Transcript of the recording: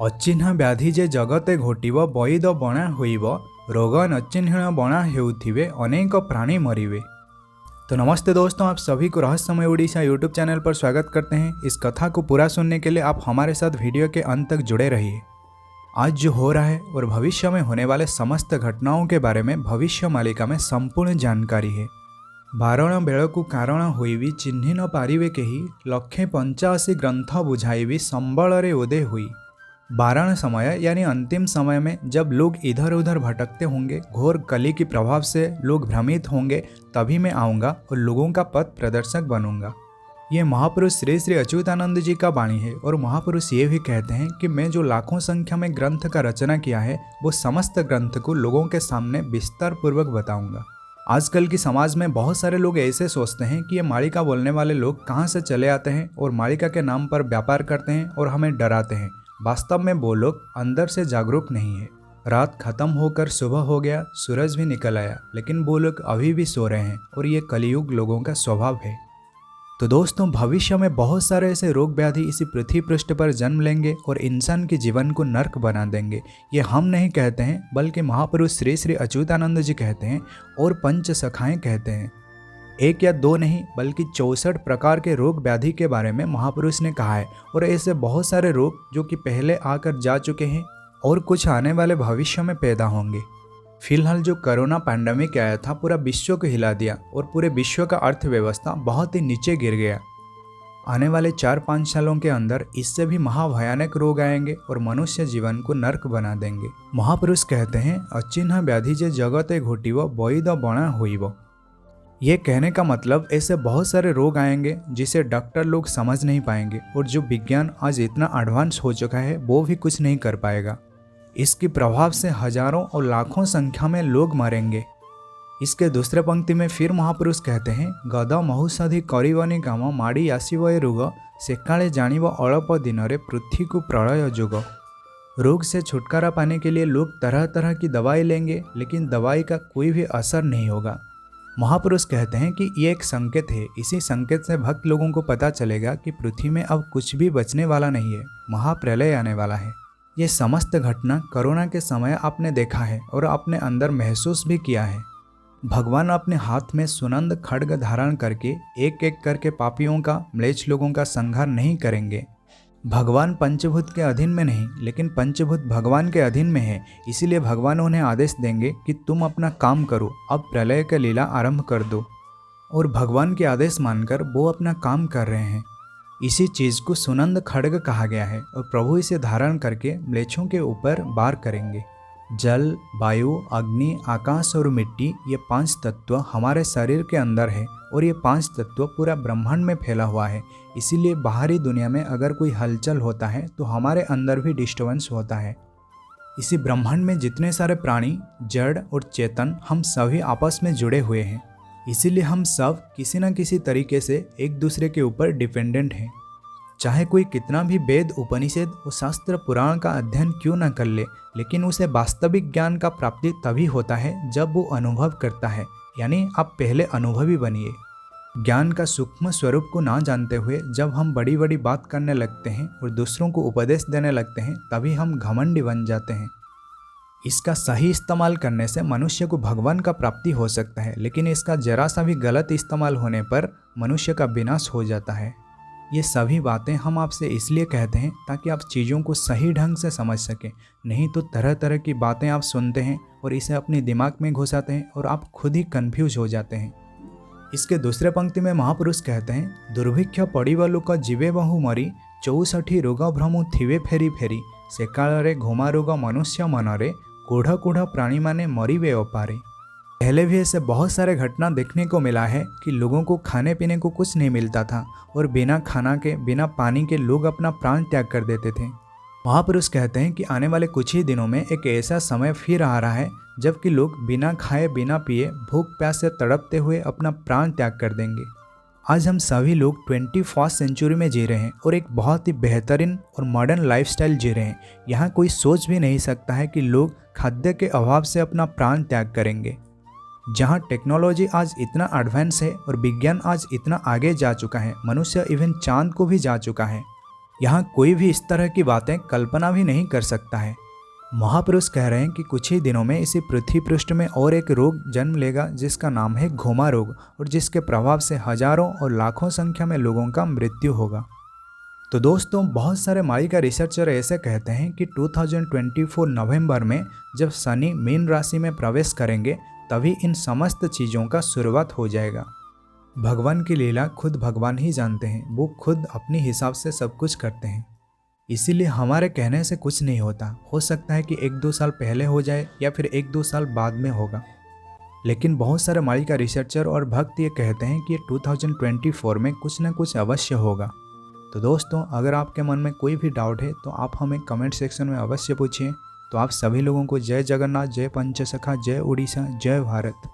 अचिन्ह व्याधि जे जगते घोटिब बईद बणा होइब रोग नचिन्ह बणा हेउथिबे अनेक प्राणी मरिवे। तो नमस्ते दोस्तों, आप सभी को रहस्यमय उड़ीसा यूट्यूब चैनल पर स्वागत करते हैं। इस कथा को पूरा सुनने के लिए आप हमारे साथ वीडियो के अंत तक जुड़े रहिए। आज जो हो रहा है और भविष्य में होने वाले समस्त घटनाओं के बारे में भविष्य मालिका में संपूर्ण जानकारी है। बारण बेलू कारण होइबी चिन्हि न पारिबे केही 185 ग्रंथ बुझाइबी संबल रे उदय हुई। बारण समय यानी अंतिम समय में जब लोग इधर उधर भटकते होंगे, घोर कली के प्रभाव से लोग भ्रमित होंगे, तभी मैं आऊँगा और लोगों का पथ प्रदर्शक बनूंगा। ये महापुरुष श्री श्री अच्युतानंद जी का वाणी है। और महापुरुष ये भी कहते हैं कि मैं जो लाखों संख्या में ग्रंथ का रचना किया है वो समस्त ग्रंथ को लोगों के सामने विस्तार पूर्वक बताऊंगा। आजकल की समाज में बहुत सारे लोग ऐसे सोचते हैं कि ये मालिका बोलने वाले लोग कहाँ से चले आते हैं और मालिका के नाम पर व्यापार करते हैं और हमें डराते हैं। वास्तव में वो लोग अंदर से जागरूक नहीं है। रात खत्म होकर सुबह हो गया, सूरज भी निकल आया, लेकिन वो लोग अभी भी सो रहे हैं और ये कलयुग लोगों का स्वभाव है। तो दोस्तों, भविष्य में बहुत सारे ऐसे रोग व्याधि इसी पृथ्वी पृष्ठ पर जन्म लेंगे और इंसान के जीवन को नर्क बना देंगे। ये हम नहीं कहते हैं, बल्कि महापुरुष श्री श्री अच्युतानंद जी कहते हैं और पंच सखाएं कहते हैं। एक या दो नहीं बल्कि 64 प्रकार के रोग व्याधि के बारे में महापुरुष ने कहा है। और ऐसे बहुत सारे रोग जो कि पहले आकर जा चुके हैं और कुछ आने वाले भविष्य में पैदा होंगे। फिलहाल जो कोरोना पैंडेमिक आया था, पूरा विश्व को हिला दिया और पूरे विश्व का अर्थव्यवस्था बहुत ही नीचे गिर गया। आने वाले 4-5 सालों के अंदर इससे भी महाभयानक रोग आएंगे और मनुष्य जीवन को नर्क बना देंगे। महापुरुष कहते हैं, अचिन्ह व्याधि जे जगते घोटिब बईद बणा होइब। ये कहने का मतलब ऐसे बहुत सारे रोग आएंगे जिसे डॉक्टर लोग समझ नहीं पाएंगे और जो विज्ञान आज इतना एडवांस हो चुका है वो भी कुछ नहीं कर पाएगा। इसके प्रभाव से हजारों और लाखों संख्या में लोग मरेंगे। इसके दूसरे पंक्ति में फिर महापुरुष कहते हैं, गदा महौषधि करिबनि काम माड़ी आसिब ए रोग सेकाले जानिब अल्प दिन रे पृथ्वी को प्रलय जुग। रोग से छुटकारा पाने के लिए लोग तरह तरह की दवाई लेंगे, लेकिन दवाई का कोई भी असर नहीं होगा। महापुरुष कहते हैं कि ये एक संकेत है। इसी संकेत से भक्त लोगों को पता चलेगा कि पृथ्वी में अब कुछ भी बचने वाला नहीं है, महाप्रलय आने वाला है। ये समस्त घटना कोरोना के समय आपने देखा है और अपने अंदर महसूस भी किया है। भगवान अपने हाथ में सुनंद खड्ग धारण करके एक एक करके पापियों का, म्लेच्छ लोगों का संहार नहीं करेंगे। भगवान पंचभूत के अधीन में नहीं, लेकिन पंचभूत भगवान के अधीन में है। इसीलिए भगवान उन्हें आदेश देंगे कि तुम अपना काम करो, अब प्रलय का लीला आरंभ कर दो। और भगवान के आदेश मानकर वो अपना काम कर रहे हैं। इसी चीज़ को सुनंद खड्ग कहा गया है और प्रभु इसे धारण करके म्लेच्छों के ऊपर वार करेंगे। जल, वायु, अग्नि, आकाश और मिट्टी, ये 5 तत्व हमारे शरीर के अंदर है और ये 5 तत्व पूरा ब्रह्मांड में फैला हुआ है। इसीलिए बाहरी दुनिया में अगर कोई हलचल होता है तो हमारे अंदर भी डिस्टर्बेंस होता है। इसी ब्रह्मांड में जितने सारे प्राणी, जड़ और चेतन, हम सभी आपस में जुड़े हुए हैं। इसीलिए हम सब किसी न किसी तरीके से एक दूसरे के ऊपर डिपेंडेंट हैं। चाहे कोई कितना भी वेद, उपनिषद और शास्त्र पुराण का अध्ययन क्यों न कर ले, लेकिन उसे वास्तविक ज्ञान का प्राप्ति तभी होता है जब वो अनुभव करता है। यानी आप पहले अनुभवी बनिए। ज्ञान का सूक्ष्म स्वरूप को ना जानते हुए जब हम बड़ी बड़ी बात करने लगते हैं और दूसरों को उपदेश देने लगते हैं, तभी हम घमंडी बन जाते हैं। इसका सही इस्तेमाल करने से मनुष्य को भगवान का प्राप्ति हो सकता है, लेकिन इसका जरा सा भी गलत इस्तेमाल होने पर मनुष्य का विनाश हो जाता है। ये सभी बातें हम आपसे इसलिए कहते हैं ताकि आप चीज़ों को सही ढंग से समझ सकें। नहीं तो तरह तरह की बातें आप सुनते हैं और इसे अपने दिमाग में घुसाते हैं और आप खुद ही कन्फ्यूज हो जाते हैं। इसके दूसरे पंक्ति में महापुरुष कहते हैं, दुर्भिक्ष पड़िब लोक जीवे बहु मरी 64 रोग भ्रमु थिवे फेरी फेरी से काल घुमा रोग मनुष्य मनरे कोढ़ कोढ़ प्राणी माने मरिबे अपारे। पहले भी ऐसे बहुत सारे घटना देखने को मिला है कि लोगों को खाने पीने को कुछ नहीं मिलता था और बिना खाना के, बिना पानी के लोग अपना प्राण त्याग कर देते थे। महापुरुष कहते हैं कि आने वाले कुछ ही दिनों में एक ऐसा समय फिर आ रहा है जबकि लोग बिना खाए, बिना पिए, भूख प्यास से तड़पते हुए अपना प्राण त्याग कर देंगे। आज हम सभी लोग 21वीं सेंचुरी में जी रहे हैं और एक बहुत ही बेहतरीन और मॉडर्न लाइफस्टाइल जी रहे हैं। यहाँ कोई सोच भी नहीं सकता है कि लोग खाद्य के अभाव से अपना प्राण त्याग करेंगे। जहाँ टेक्नोलॉजी आज इतना एडवांस है और विज्ञान आज इतना आगे जा चुका है, मनुष्य इवन चांद को भी जा चुका है। यहाँ कोई भी इस तरह की बातें कल्पना भी नहीं कर सकता है। महापुरुष कह रहे हैं कि कुछ ही दिनों में इसी पृथ्वी पृष्ठ में और एक रोग जन्म लेगा जिसका नाम है घुमा रोग, और जिसके प्रभाव से हजारों और लाखों संख्या में लोगों का मृत्यु होगा। तो दोस्तों, बहुत सारे माई का रिसर्चर ऐसे कहते हैं कि 2024 नवंबर में जब शनि मीन राशि में प्रवेश करेंगे तभी इन समस्त चीज़ों का शुरुआत हो जाएगा। भगवान की लीला खुद भगवान ही जानते हैं, वो खुद अपने हिसाब से सब कुछ करते हैं, इसीलिए हमारे कहने से कुछ नहीं होता। हो सकता है कि 1-2 साल पहले हो जाए या फिर 1-2 साल बाद में होगा, लेकिन बहुत सारे माई का रिसर्चर और भक्त ये कहते हैं कि 2024 में कुछ ना कुछ अवश्य होगा। तो दोस्तों, अगर आपके मन में कोई भी डाउट है तो आप हमें कमेंट सेक्शन में अवश्य पूछिए। तो आप सभी लोगों को जय जगन्नाथ, जय पंचसखा, जय उड़ीसा, जय भारत।